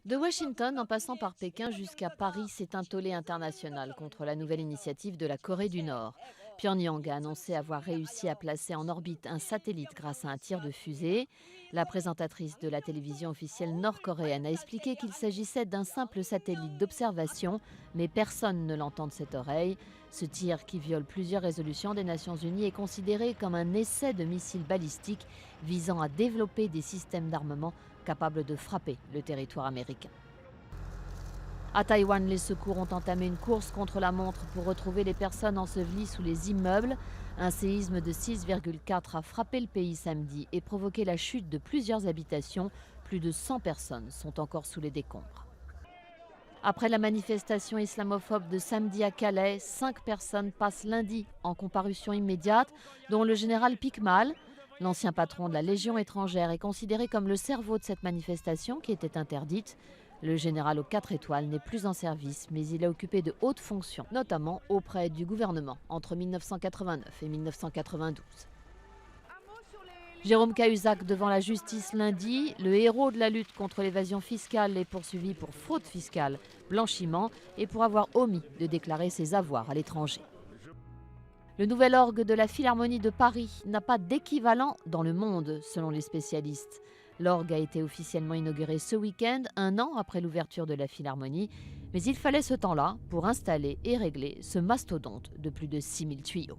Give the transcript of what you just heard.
De Washington en passant par Pékin jusqu'à Paris, c'est un tollé international contre la nouvelle initiative de la Corée du Nord. Pyongyang a annoncé avoir réussi à placer en orbite un satellite grâce à un tir de fusée. La présentatrice de la télévision officielle nord-coréenne a expliqué qu'il s'agissait d'un simple satellite d'observation, mais personne ne l'entend de cette oreille. Ce tir, qui viole plusieurs résolutions des Nations Unies, est considéré comme un essai de missile balistique visant à développer des systèmes d'armement capables de frapper le territoire américain. À Taïwan, les secours ont entamé une course contre la montre pour retrouver les personnes ensevelies sous les immeubles. Un séisme de 6,4 a frappé le pays samedi et provoqué la chute de plusieurs habitations. Plus de 100 personnes sont encore sous les décombres. Après la manifestation islamophobe de samedi à Calais, 5 personnes passent lundi en comparution immédiate, dont le général Pikmal. L'ancien patron de la Légion étrangère est considéré comme le cerveau de cette manifestation qui était interdite. Le général aux 4 étoiles n'est plus en service, mais il a occupé de hautes fonctions, notamment auprès du gouvernement entre 1989 et 1992. Jérôme Cahuzac devant la justice lundi. Le héros de la lutte contre l'évasion fiscale est poursuivi pour fraude fiscale, blanchiment et pour avoir omis de déclarer ses avoirs à l'étranger. Le nouvel orgue de la Philharmonie de Paris n'a pas d'équivalent dans le monde, selon les spécialistes. L'orgue a été officiellement inauguré ce week-end, un an après l'ouverture de la Philharmonie, mais il fallait ce temps-là pour installer et régler ce mastodonte de plus de 6000 tuyaux.